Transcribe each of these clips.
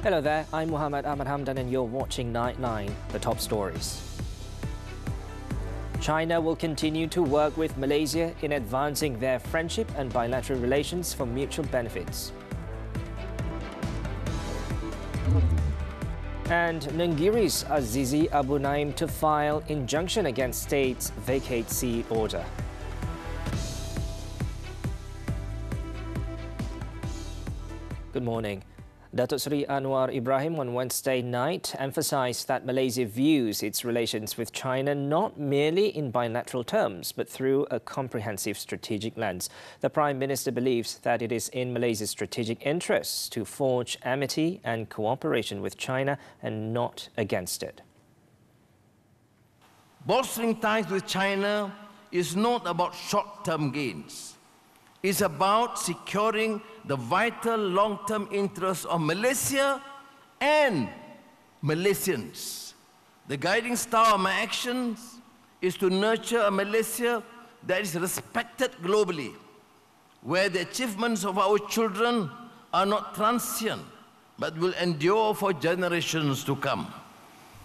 Hello there, I'm Muhammed Hamdan and you're watching Nightline, the top stories. China will continue to work with Malaysia in advancing their friendship and bilateral relations for mutual benefits. And Nenggiri's Azizi Abu Naim to file injunction against state's vacate sea order. Good morning. Datuk Seri Anwar Ibrahim on Wednesday night emphasised that Malaysia views its relations with China not merely in bilateral terms, but through a comprehensive strategic lens. The Prime Minister believes that it is in Malaysia's strategic interests to forge amity and cooperation with China and not against it. Bolstering ties with China is not about short-term gains. It's about securing the vital long-term interests of Malaysia and Malaysians. The guiding star of my actions is to nurture a Malaysia that is respected globally, where the achievements of our children are not transient, but will endure for generations to come.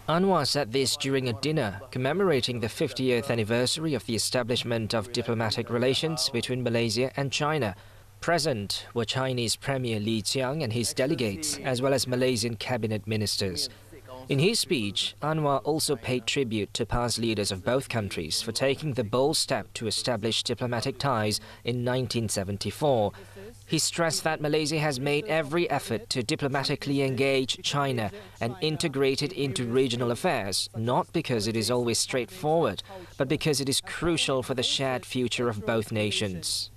Anwar said this during a dinner commemorating the 50th anniversary of the establishment of diplomatic relations between Malaysia and China. Present were Chinese Premier Qiang and his delegates, as well as Malaysian cabinet ministers. In his speech, Anwar also paid tribute to past leaders of both countries for taking the bold step to establish diplomatic ties in 1974. He stressed that Malaysia has made every effort to diplomatically engage China and integrate it into regional affairs, not because it is always straightforward, but because it is crucial for the shared future of both nations.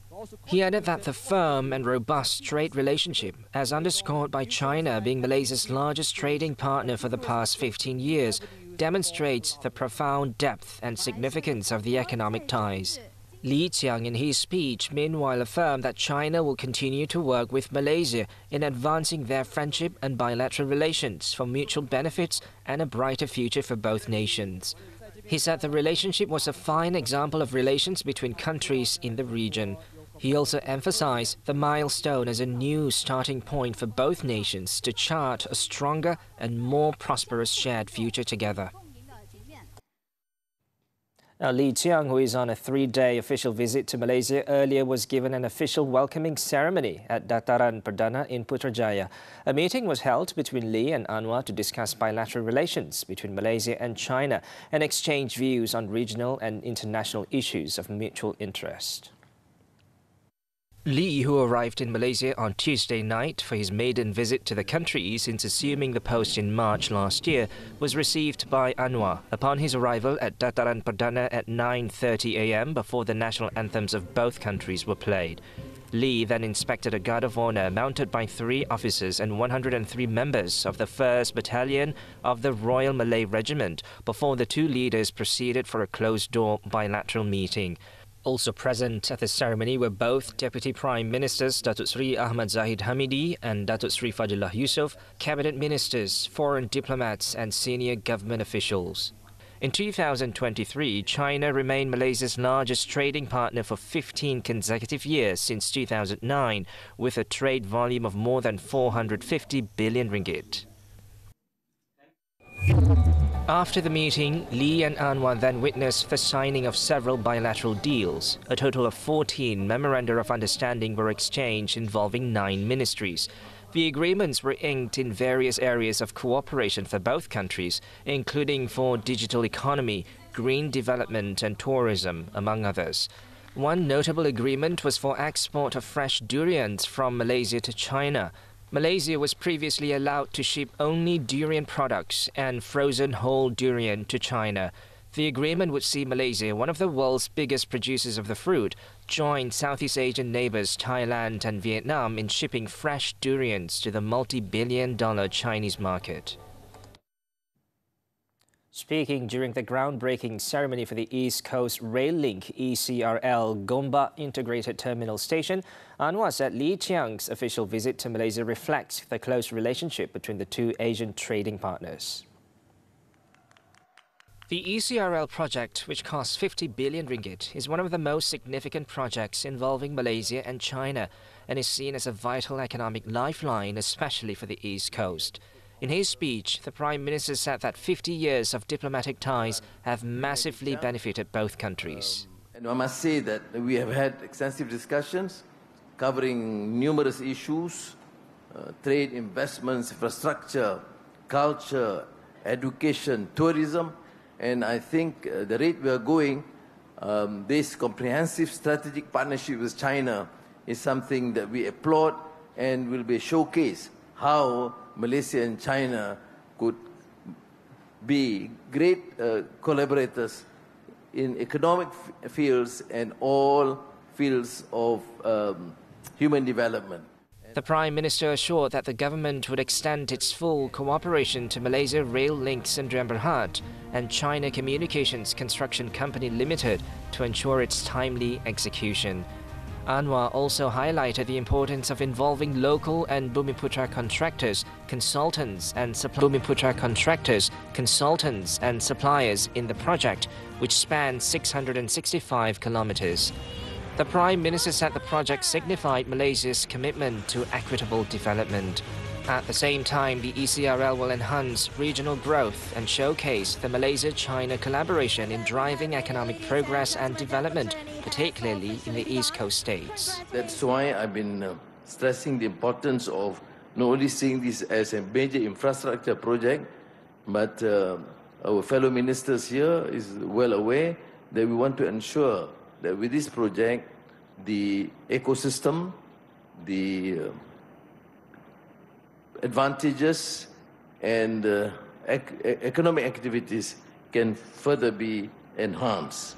He added that the firm and robust trade relationship, as underscored by China being Malaysia's largest trading partner for the past 15 years, demonstrates the profound depth and significance of the economic ties. Qiang in his speech meanwhile affirmed that China will continue to work with Malaysia in advancing their friendship and bilateral relations for mutual benefits and a brighter future for both nations. He said the relationship was a fine example of relations between countries in the region. He also emphasized the milestone as a new starting point for both nations to chart a stronger and more prosperous shared future together. Now, Qiang, who is on a 3-day official visit to Malaysia, earlier was given an official welcoming ceremony at Dataran Perdana in Putrajaya. A meeting was held between Lee and Anwar to discuss bilateral relations between Malaysia and China and exchange views on regional and international issues of mutual interest. Lee, who arrived in Malaysia on Tuesday night for his maiden visit to the country since assuming the post in March last year, was received by Anwar upon his arrival at Dataran Perdana at 9:30 a.m. before the national anthems of both countries were played. Lee then inspected a guard of honor mounted by 3 officers and 103 members of the 1st Battalion of the Royal Malay Regiment before the two leaders proceeded for a closed-door bilateral meeting. Also present at the ceremony were both Deputy Prime Ministers Datuk Seri Ahmad Zahid Hamidi and Datuk Seri Fadilah Yusof, Cabinet Ministers, foreign diplomats and senior government officials. In 2023, China remained Malaysia's largest trading partner for 15 consecutive years since 2009, with a trade volume of more than 450 billion ringgit. After the meeting, Lee and Anwar then witnessed the signing of several bilateral deals. A total of 14 memoranda of understanding were exchanged involving 9 ministries. The agreements were inked in various areas of cooperation for both countries, including for digital economy, green development and tourism, among others. One notable agreement was for export of fresh durians from Malaysia to China. Malaysia was previously allowed to ship only durian products and frozen whole durian to China. The agreement would see Malaysia, one of the world's biggest producers of the fruit, join Southeast Asian neighbours Thailand and Vietnam in shipping fresh durians to the multi-billion-dollar Chinese market. Speaking during the groundbreaking ceremony for the East Coast Rail Link ECRL Gombak Integrated Terminal Station, Anwar said Qiang's official visit to Malaysia reflects the close relationship between the two Asian trading partners. The ECRL project, which costs 50 billion ringgit, is one of the most significant projects involving Malaysia and China and is seen as a vital economic lifeline, especially for the East Coast. In his speech, the Prime Minister said that 50 years of diplomatic ties have massively benefited both countries. And I must say that we have had extensive discussions covering numerous issues, trade, investments, infrastructure, culture, education, tourism. And I think the rate we are going, this comprehensive strategic partnership with China is something that we applaud and will be a showcase how Malaysia and China could be great collaborators in economic fields and all fields of human development. The Prime Minister assured that the government would extend its full cooperation to Malaysia Rail Link Sdn Bhd and China Communications Construction Company Limited to ensure its timely execution. Anwar also highlighted the importance of involving local and Bumiputra contractors, consultants and suppliers in the project, which spans 665 kilometers. The Prime Minister said the project signified Malaysia's commitment to equitable development. At the same time, the ECRL will enhance regional growth and showcase the Malaysia-China collaboration in driving economic progress and development, particularly in the East Coast states. That's why I've been stressing the importance of not only seeing this as a major infrastructure project, but our fellow ministers here is well aware that we want to ensure that with this project, the ecosystem, the advantages and economic activities can further be enhanced.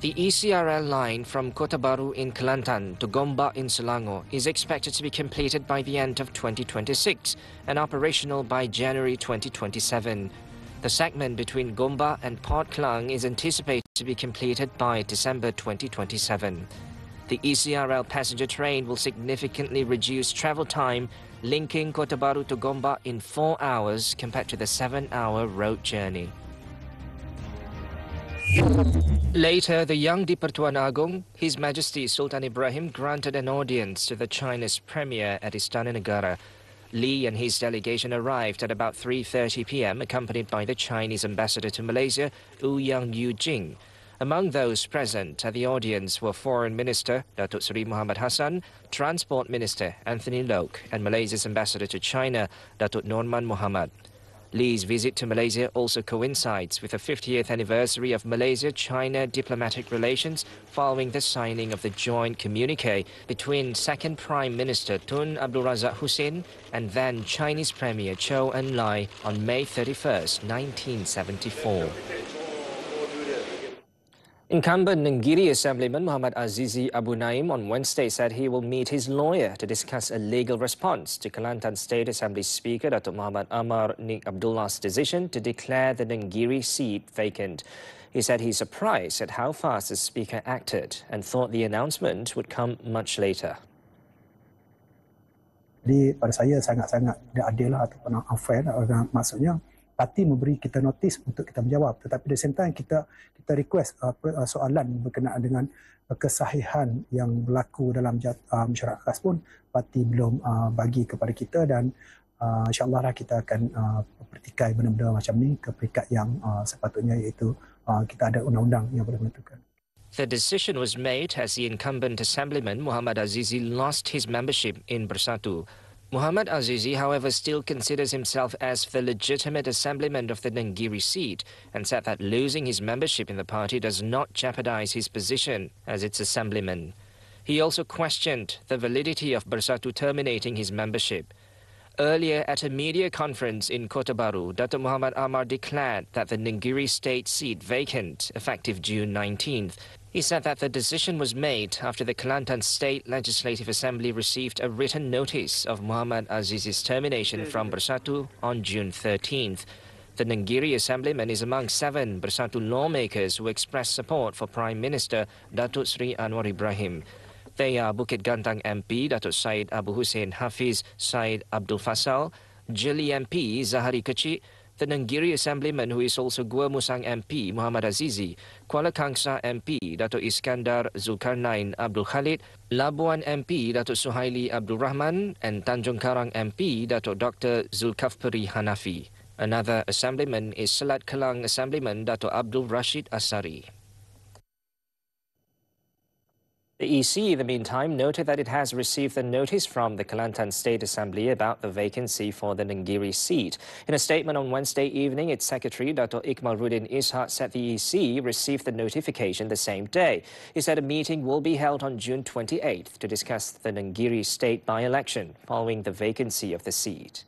The ECRL line from Kota Baru in Kelantan to Gombak in Selangor is expected to be completed by the end of 2026 and operational by January 2027. The segment between Gombak and Port Klang is anticipated to be completed by December 2027. The ECRL passenger train will significantly reduce travel time, linking Kota Baru to Gombak in 4 hours compared to the 7-hour road journey. Later, the Yang di-Pertuan Agong, His Majesty Sultan Ibrahim, granted an audience to the China's Premier at Istana Negara. Li and his delegation arrived at about 3:30 p.m. accompanied by the Chinese ambassador to Malaysia, Ouyang Yujing. Among those present at the audience were Foreign Minister Datuk Seri Muhammad Hassan, Transport Minister Anthony Loke, and Malaysia's ambassador to China, Datuk Norman Muhammad. Li's visit to Malaysia also coincides with the 50th anniversary of Malaysia-China diplomatic relations following the signing of the joint communique between second Prime Minister Tun Abdul Razak Hussein and then Chinese Premier Zhou Enlai on May 31st, 1974. Incumbent Nenggiri Assemblyman Muhammad Azizi Abu Naim on Wednesday said he will meet his lawyer to discuss a legal response to Kelantan State Assembly Speaker Datuk Muhammad Amar Nik Abdullah's decision to declare the Nenggiri seat vacant. He said he's surprised at how fast the Speaker acted and thought the announcement would come much later. Jadi pada saya sangat-sangat tidak adil ataupun unfair, maksudnya parti memberi kita notis untuk kita menjawab, tetapi di same time kita request soalan berkenaan dengan kesahihan yang berlaku dalam mesyuarat khas pun parti belum bagi kepada kita, dan insyaAllah kita akan pertikai benda-benda macam ni ke peringkat yang sepatutnya, iaitu kita ada undang-undang yang boleh menentukan. The decision was made as the incumbent assemblyman Muhammad Azizi lost his membership in Bersatu. Muhammad Azizi, however, still considers himself as the legitimate assemblyman of the Nenggiri seat and said that losing his membership in the party does not jeopardize his position as its assemblyman. He also questioned the validity of Bersatu terminating his membership. Earlier, at a media conference in Kota Baru, Datuk Muhammad Amar declared that the Nenggiri state seat vacant, effective June 19th. He said that the decision was made after the Kelantan State Legislative Assembly received a written notice of Muhammad Aziz's termination from Bersatu on June 13th. The Nenggiri Assemblyman is among 7 Bersatu lawmakers who expressed support for Prime Minister Datuk Seri Anwar Ibrahim. They are Bukit Gantang MP Datuk Syed Abu Hussein Hafiz Syed Abdul Fasal, Jeli MP Zahari Kecik, The Nenggiri Assemblyman, who is also Gua Musang MP Muhammad Azizi, Kuala Kangsar MP Datuk Iskandar Zulkarnain Abdul Khalid, Labuan MP Datuk Suhaili Abdul Rahman and Tanjung Karang MP Datuk Dr. Zulkafperi Hanafi. Another Assemblyman is Selat Kelang Assemblyman Datuk Abdul Rashid Asari. The EC, in the meantime, noted that it has received a notice from the Kelantan State Assembly about the vacancy for the Nenggiri seat. In a statement on Wednesday evening, its secretary, Dr. Ikmalruddin Ishak, said the EC received the notification the same day. He said a meeting will be held on June 28th to discuss the Nenggiri state by-election following the vacancy of the seat.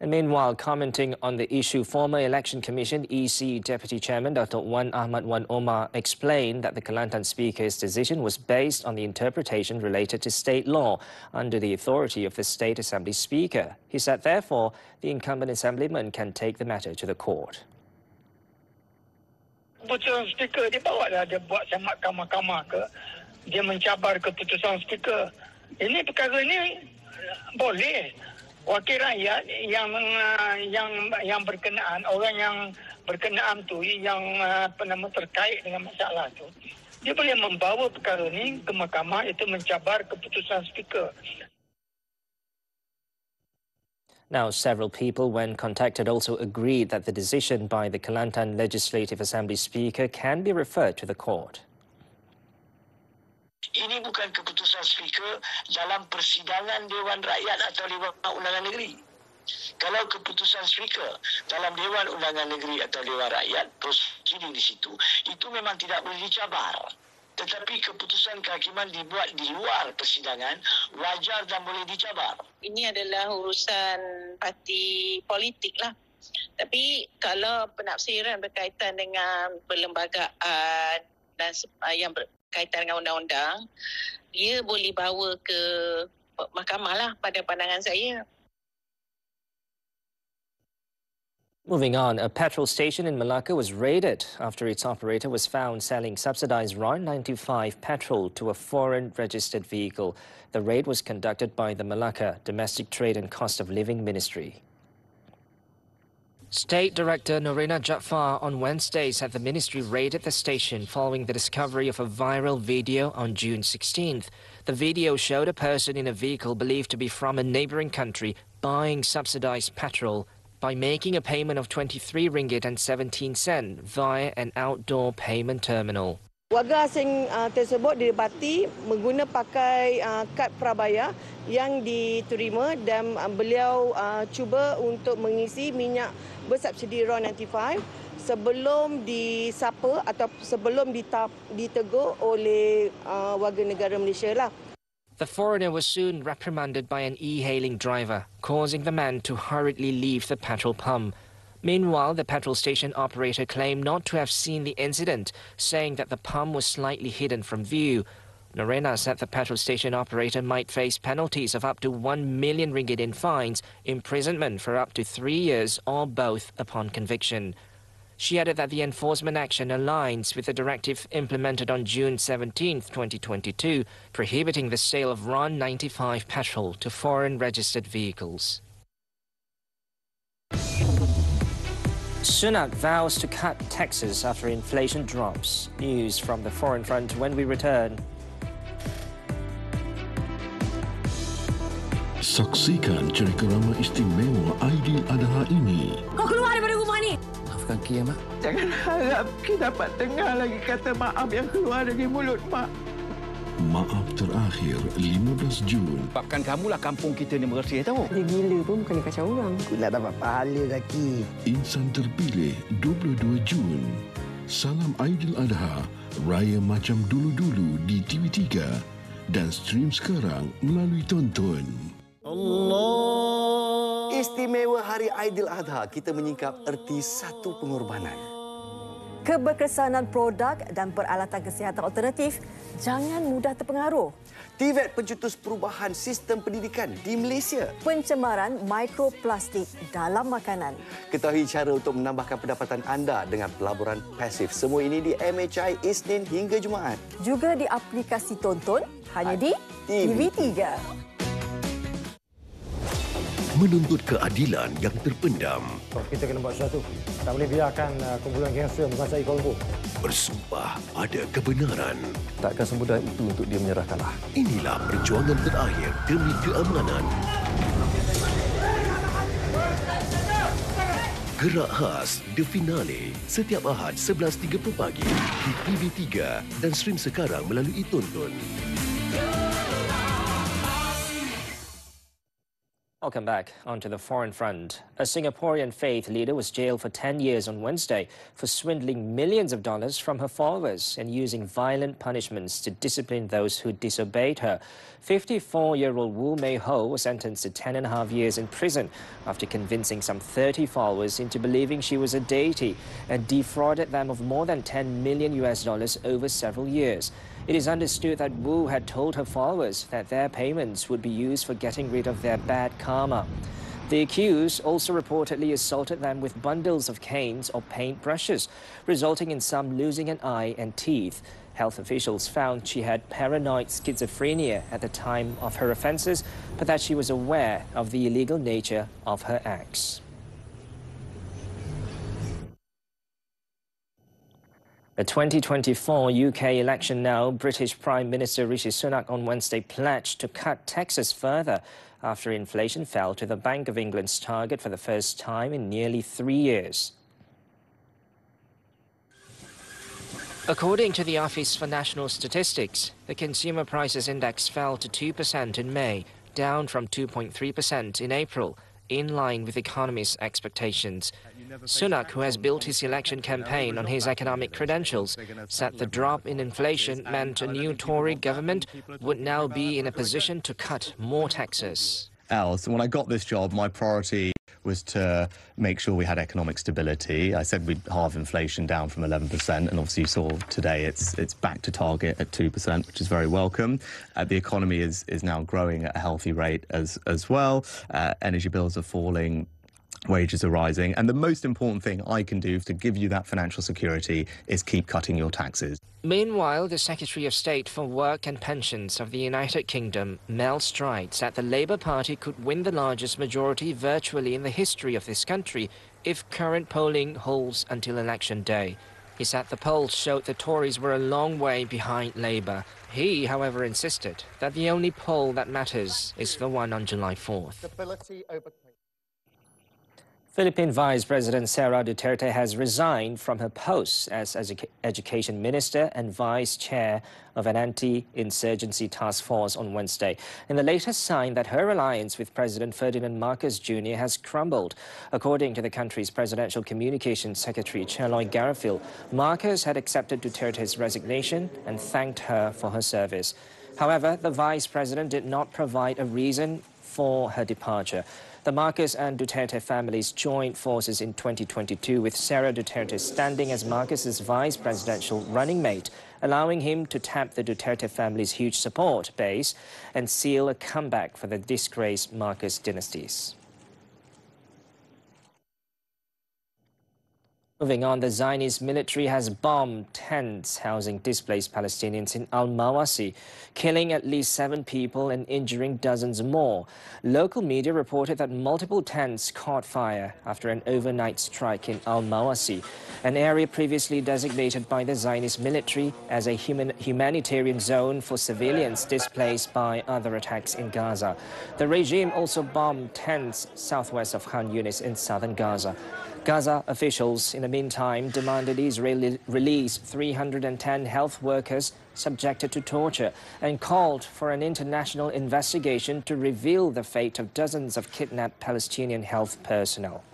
And meanwhile, commenting on the issue, former Election Commission EC Deputy Chairman Dr. Wan Ahmad Wan Omar explained that the Kelantan Speaker's decision was based on the interpretation related to state law under the authority of the State Assembly Speaker. He said, therefore, the incumbent Assemblyman can take the matter to the court. Keputusan Speaker dia bawa dah, dia buat sama mahkamah ke, dia mencabar keputusan Speaker. Ini perkara ini boleh. Wakil rakyat yang berkenaan, orang yang berkenaan tu, yang terkait dengan masalah tu, dia boleh membawa perkara ni ke mahkamah, itu mencabar keputusan Speaker. Now, several people, when contacted, also agreed that the decision by the Kelantan Legislative Assembly Speaker can be referred to the court. Ini bukan keputusan Speaker dalam persidangan Dewan Rakyat atau Dewan Undangan Negeri. Kalau keputusan Speaker dalam Dewan Undangan Negeri atau Dewan Rakyat, prosiding di situ, itu memang tidak boleh dicabar. Tetapi keputusan kehakiman dibuat di luar persidangan, wajar dan boleh dicabar. Ini adalah urusan parti politik lah. Tapi kalau penafsiran berkaitan dengan perlembagaan dan yang berkaitan dengan undang-undang, dia boleh bawa ke mahkamah lah pada pandangan saya. Moving on, a petrol station in Malacca was raided after its operator was found selling subsidized RON95 petrol to a foreign registered vehicle. The raid was conducted by the Malacca Domestic Trade and Cost of Living Ministry. State Director Norina Jaafar on Wednesday said the ministry raided the station following the discovery of a viral video on June 16th. The video showed a person in a vehicle believed to be from a neighbouring country buying subsidized petrol by making a payment of RM23.17 via an outdoor payment terminal. Warga asing tersebut didapati menggunakan pakai kad prabayar yang diterima dan beliau cuba untuk mengisi minyak bersubsidi RON95 sebelum disapa atau sebelum ditegur oleh warga negara Malaysia lah. The foreigner was soon reprimanded by an e-hailing driver, causing the man to hurriedly leave the petrol pump. Meanwhile, the petrol station operator claimed not to have seen the incident, saying that the pump was slightly hidden from view. Norina said the petrol station operator might face penalties of up to R1 million in fines, imprisonment for up to 3 years, or both upon conviction. She added that the enforcement action aligns with the directive implemented on June 17, 2022, prohibiting the sale of RON95 petrol to foreign registered vehicles. Sunak vows to cut taxes after inflation drops. News from the foreign front when we return. Saksikan cerita ramai istimewa Aidiladha ini. Kau keluar daripada rumah ni! Maafkan Qiang, Mak. Jangan harap kita dapat dengar lagi kata maaf yang keluar dari mulut Mak. Maaf terakhir 15 Jun. Sebabkan kamulah kampung kita ni bersih tahu. Dia gila pun bukan dia kacau orang. Aku nak dapat pahala lagi. Insan terpilih 22 Jun. Salam Aidiladha, raya macam dulu-dulu di TV3 dan stream sekarang melalui Tonton. Allah. Istimewa Hari Aidiladha, kita menyingkap erti satu pengorbanan. Keberkesanan produk dan peralatan kesihatan alternatif jangan mudah terpengaruh. TVET pencetus perubahan sistem pendidikan di Malaysia. Pencemaran mikroplastik dalam makanan. Ketahui cara untuk menambahkan pendapatan anda dengan pelaburan pasif. Semua ini di MHI Isnin hingga Jumaat. Juga di aplikasi Tonton, hanya di TV3. menuntut keadilan yang terpendam. Kita kena buat sesuatu. Tak boleh biarkan kumpulan gangster menguasai Kuala Lumpur. Bersumpah pada kebenaran. Takkan semudah itu untuk dia menyerah kalah. Inilah perjuangan terakhir demi keamanan. Gerak khas The Finale setiap Ahad 11.30 pagi di TV3 dan stream sekarang melalui Tonton. Welcome back. Onto the foreign front. A Singaporean faith leader was jailed for 10 years on Wednesday for swindling millions of dollars from her followers and using violent punishments to discipline those who disobeyed her. 54-year-old Wu Mei Ho was sentenced to 10.5 years in prison after convincing some 30 followers into believing she was a deity and defrauded them of more than $10 million over several years. It is understood that Wu had told her followers that their payments would be used for getting rid of their bad karma. The accused also reportedly assaulted them with bundles of canes or paintbrushes, resulting in some losing an eye and teeth. Health officials found she had paranoid schizophrenia at the time of her offences, but that she was aware of the illegal nature of her acts. The 2024 UK election now, British Prime Minister Rishi Sunak on Wednesday pledged to cut taxes further after inflation fell to the Bank of England's target for the first time in nearly 3 years. According to the Office for National Statistics, the Consumer Prices Index fell to 2% in May, down from 2.3% in April, in line with economists' expectations. Sunak, who has built his election campaign on his economic credentials, said the drop in inflation meant a new Tory government would now be in a position to cut more taxes. When I got this job, my priority was to make sure we had economic stability. I said we'd halve inflation down from 11%, and obviously you saw today it's back to target at 2%, which is very welcome. The economy is now growing at a healthy rate as well. Energy bills are falling. Wages are rising, and the most important thing I can do to give you that financial security is keep cutting your taxes. Meanwhile, the Secretary of State for Work and Pensions of the United Kingdom, Mel Stride, said the Labour Party could win the largest majority virtually in the history of this country if current polling holds until election day. He said the polls showed the Tories were a long way behind Labour. He, however, insisted that the only poll that matters is the one on July 4th. Philippine Vice President Sara Duterte has resigned from her post as Education Minister and Vice Chair of an anti-insurgency task force on Wednesday, in the latest sign that her alliance with President Ferdinand Marcos Jr. has crumbled. According to the country's Presidential Communications Secretary Cheloy Garfield, Marcos had accepted Duterte's resignation and thanked her for her service. However, the Vice President did not provide a reason for her departure. The Marcos and Duterte families joined forces in 2022 with Sara Duterte standing as Marcos's vice presidential running mate, allowing him to tap the Duterte family's huge support base and seal a comeback for the disgraced Marcos dynasties. Moving on, the Zionist military has bombed tents housing displaced Palestinians in Al-Mawasi, killing at least 7 people and injuring dozens more. Local media reported that multiple tents caught fire after an overnight strike in Al-Mawasi, an area previously designated by the Zionist military as a humanitarian zone for civilians displaced by other attacks in Gaza. The regime also bombed tents southwest of Khan Yunis in southern Gaza. Gaza officials, in the meantime, demanded Israel release 310 health workers subjected to torture and called for an international investigation to reveal the fate of dozens of kidnapped Palestinian health personnel.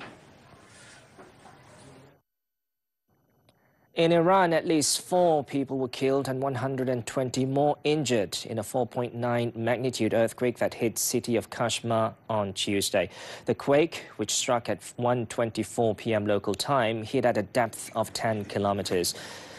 In Iran, at least 4 people were killed and 120 more injured in a 4.9 magnitude earthquake that hit the city of Kashmir on Tuesday. The quake, which struck at 1:24 p.m. local time, hit at a depth of 10 kilometers.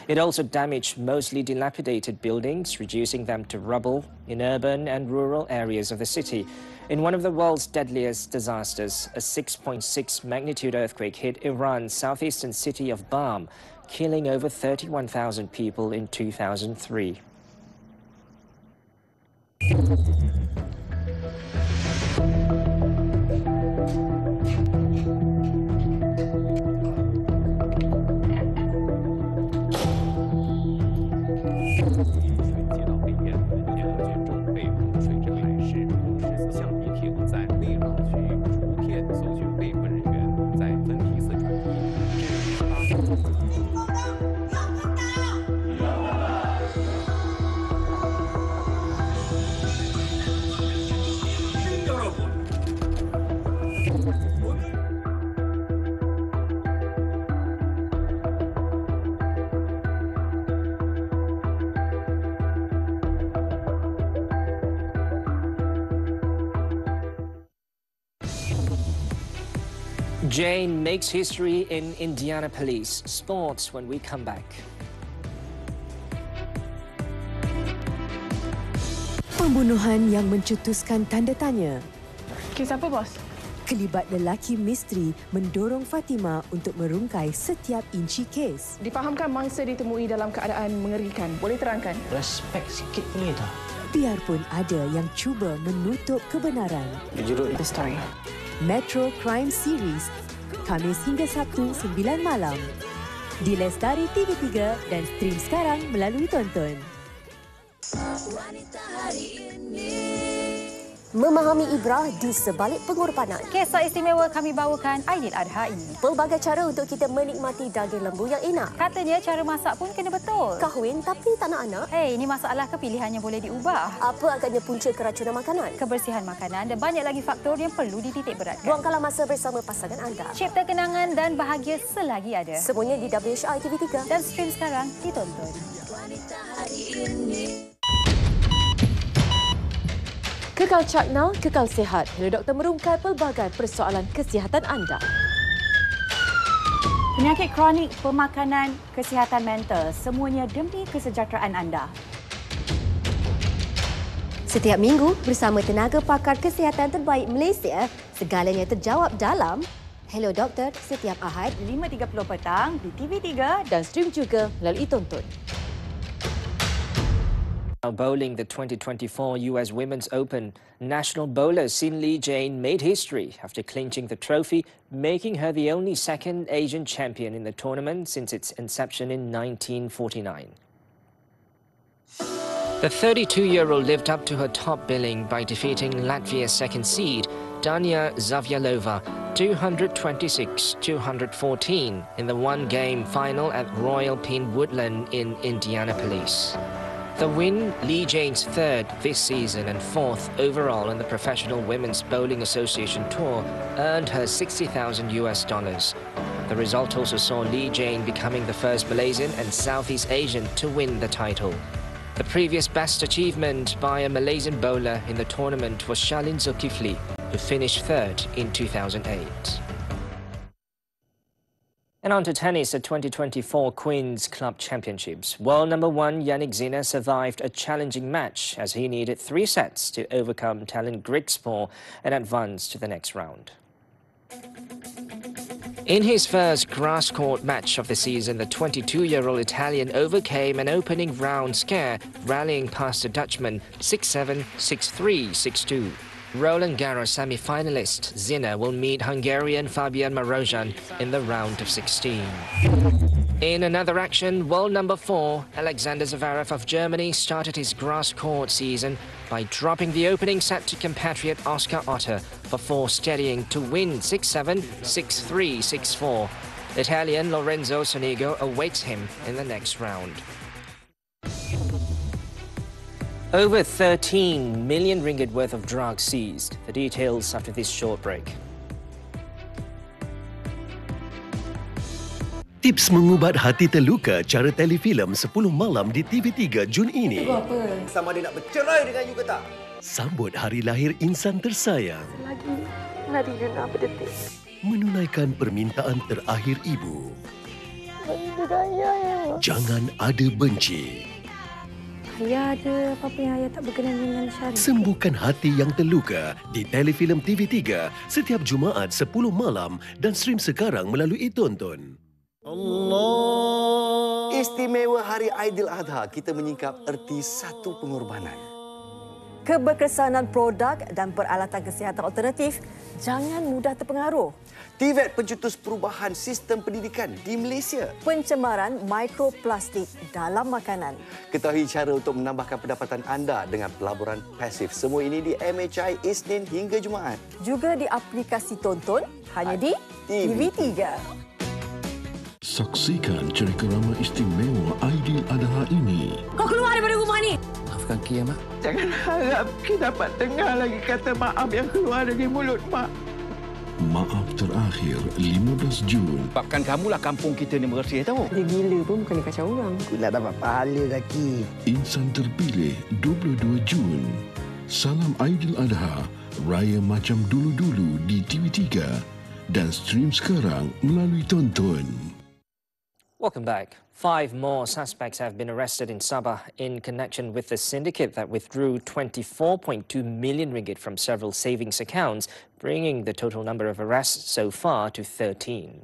It also damaged mostly dilapidated buildings, reducing them to rubble in urban and rural areas of the city. In one of the world's deadliest disasters, a 6.6 magnitude earthquake hit Iran's southeastern city of Bam, killing over 31,000 people in 2003. Jane makes history in Indianapolis. Sports when we come back. Pembunuhan yang mencetuskan tanda tanya. Kes apa, bos? Kelibat lelaki misteri mendorong Fatima untuk merungkai setiap inci kes. Difahamkan mangsa ditemui dalam keadaan mengerikan. Boleh terangkan? Respect sikit boleh tak? Biarpun ada yang cuba menutup kebenaran. Judul The Story. Metro Crime Series, Khamis hingga Sabtu 9 malam. Di Lestari TV3 dan stream sekarang melalui Tonton. Memahami ibrah di sebalik pengorbanan. Kisah istimewa kami bawakan Aidil Adha ini. Pelbagai cara untuk kita menikmati daging lembu yang enak. Katanya cara masak pun kena betul. Kahwin tapi tak nak anak. Ini masalah kepilihannya boleh diubah. Apa agaknya punca keracunan makanan? Kebersihan makanan dan banyak lagi faktor yang perlu dititik beratkan. Luangkanlah masa bersama pasangan anda. Cipta kenangan dan bahagia selagi ada. Semuanya di WHI TV3. Dan stream sekarang ditonton. Kekal cakna, kekal sihat. Doktor merungkai pelbagai persoalan kesihatan anda. Penyakit kronik, pemakanan, kesihatan mental, semuanya demi kesejahteraan anda. Setiap minggu bersama tenaga pakar kesihatan terbaik Malaysia, segalanya terjawab dalam Hello Doktor setiap Ahad 5.30 petang di TV3 dan stream juga melalui Tonton. Bowling the 2024 US Women's Open, national bowler Sin Lee Jane made history after clinching the trophy, making her the only second Asian champion in the tournament since its inception in 1949. The 32-year-old lived up to her top billing by defeating Latvia's second seed, Dania Zavjalova, 226-214 in the one-game final at Royal Pin Woodland in Indianapolis. The win, Lee Jane's third this season and fourth overall in the Professional Women's Bowling Association Tour, earned her $60,000. The result also saw Lee Jane becoming the first Malaysian and Southeast Asian to win the title. The previous best achievement by a Malaysian bowler in the tournament was Shalin Zulkifli, who finished third in 2008. And on to tennis at 2024 Queen's Club Championships. World number 1 Yannick Sinner survived a challenging match as he needed 3 sets to overcome talent Grigspor and advance to the next round. In his first grass court match of the season, the 22-year-old Italian overcame an opening round scare, rallying past the Dutchman 6-7, 6-3, 6-2. Roland Garros semi-finalist Sinner will meet Hungarian Fabian Marozsan in the round of 16. In another action, world number 4, Alexander Zverev of Germany started his grass court season by dropping the opening set to compatriot Oscar Otte before steadying to win 6-7, 6-3, 6-4. Italian Lorenzo Sonigo awaits him in the next round. Over 13 million ringgit worth of drugs seized. The details after this short break. Tips mengubat hati terluka cara telefilm 10 malam di TV3 Jun ini. Itu apa? Sama dia nak bercerai dengan you ke tak? Sambut hari lahir insan tersayang. Lagi hari beberapa detik. Menunaikan permintaan terakhir ibu. Ibu ayah. Jangan ada benci. Ayah ada apa-apa yang ayah tak berkenan dengan Syarif. Sembuhkan hati yang terluka di telefilm TV3 setiap Jumaat 10 malam dan stream sekarang melalui Tonton. Allah. Istimewa Hari Aidil Adha, kita menyingkap erti satu pengorbanan. Keberkesanan produk dan peralatan kesihatan alternatif jangan mudah terpengaruh. TVET pencetus perubahan sistem pendidikan di Malaysia. Pencemaran mikroplastik dalam makanan. Ketahui cara untuk menambahkan pendapatan anda dengan pelaburan pasif. Semua ini di MHI Isnin hingga Jumaat. Juga di aplikasi Tonton, hanya di TV3. Saksikan cerita ramai istimewa Aidil Adha ini. Kau keluar daripada rumah ni! Maafkan Qiang, Mak. Jangan harap kita dapat dengar lagi kata maaf yang keluar dari mulut, Mak. Maaf terakhir 15 Jun. Sebabkan kamulah kampung kita ni bersih tahu. Dia gila pun bukan kacau orang. Aku nak dapat pahala lagi. Insan terpilih 22 Jun. Salam Aidil Adha, raya macam dulu-dulu di TV3 dan stream sekarang melalui Tonton. Welcome back. 5 more suspects have been arrested in Sabah in connection with the syndicate that withdrew 24.2 million ringgit from several savings accounts, bringing the total number of arrests so far to 13.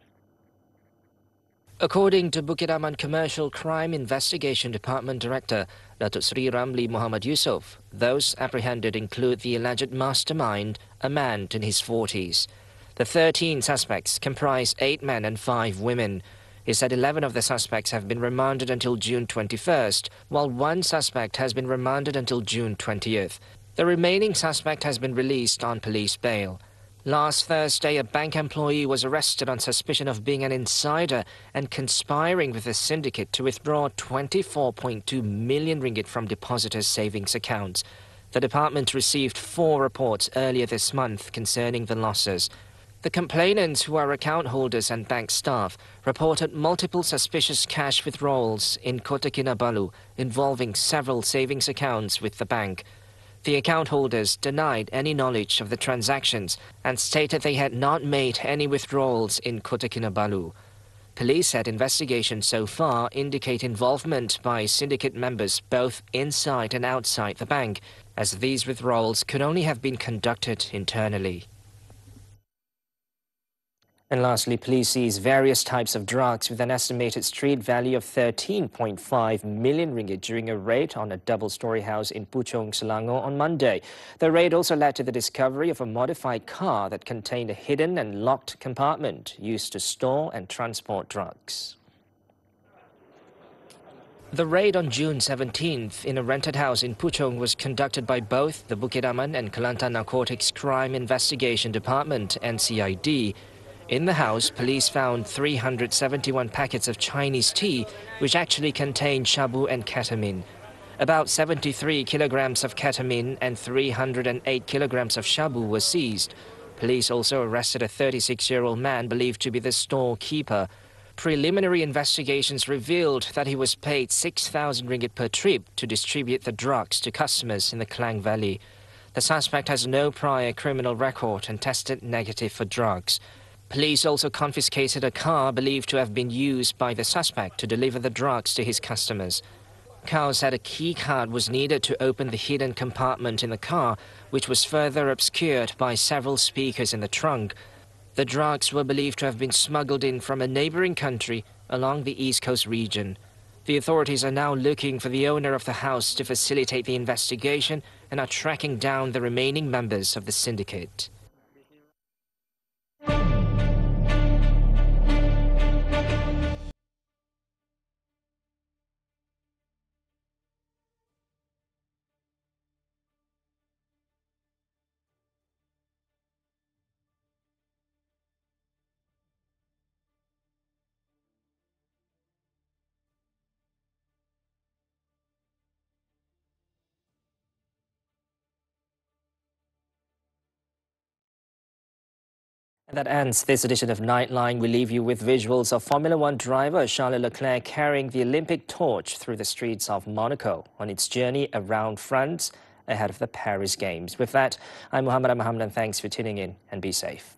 According to Bukit Aman Commercial Crime Investigation Department Director Datuk Sri Ramli Muhammad Yusof, those apprehended include the alleged mastermind, a man in his 40s. The 13 suspects comprise 8 men and 5 women. He said 11 of the suspects have been remanded until June 21st, while 1 suspect has been remanded until June 20th. The remaining suspect has been released on police bail. Last Thursday, a bank employee was arrested on suspicion of being an insider and conspiring with a syndicate to withdraw 24.2 million ringgit from depositors' savings accounts. The department received 4 reports earlier this month concerning the losses. The complainants, who are account holders and bank staff, reported multiple suspicious cash withdrawals in Kota Kinabalu involving several savings accounts with the bank. The account holders denied any knowledge of the transactions and stated they had not made any withdrawals in Kota Kinabalu. Police said investigations so far indicate involvement by syndicate members both inside and outside the bank, as these withdrawals could only have been conducted internally. And lastly, police seized various types of drugs with an estimated street value of 13.5 million ringgit during a raid on a double-storey house in Puchong, Selangor on Monday. The raid also led to the discovery of a modified car that contained a hidden and locked compartment used to store and transport drugs. The raid on June 17th in a rented house in Puchong was conducted by both the Bukit Aman and Kelantan Narcotics Crime Investigation Department, NCID. In the house, police found 371 packets of Chinese tea, which actually contained shabu and ketamine. About 73 kilograms of ketamine and 308 kilograms of shabu were seized. Police also arrested a 36-year-old man believed to be the storekeeper. Preliminary investigations revealed that he was paid 6,000 ringgit per trip to distribute the drugs to customers in the Klang Valley. The suspect has no prior criminal record and tested negative for drugs. Police also confiscated a car believed to have been used by the suspect to deliver the drugs to his customers. Kao said a key card was needed to open the hidden compartment in the car, which was further obscured by several speakers in the trunk. The drugs were believed to have been smuggled in from a neighboring country along the East Coast region. The authorities are now looking for the owner of the house to facilitate the investigation and are tracking down the remaining members of the syndicate. And that ends this edition of Nightline. We leave you with visuals of Formula One driver Charles Leclerc carrying the Olympic torch through the streets of Monaco on its journey around France ahead of the Paris Games. With that, I'm Muhammed and thanks for tuning in and be safe.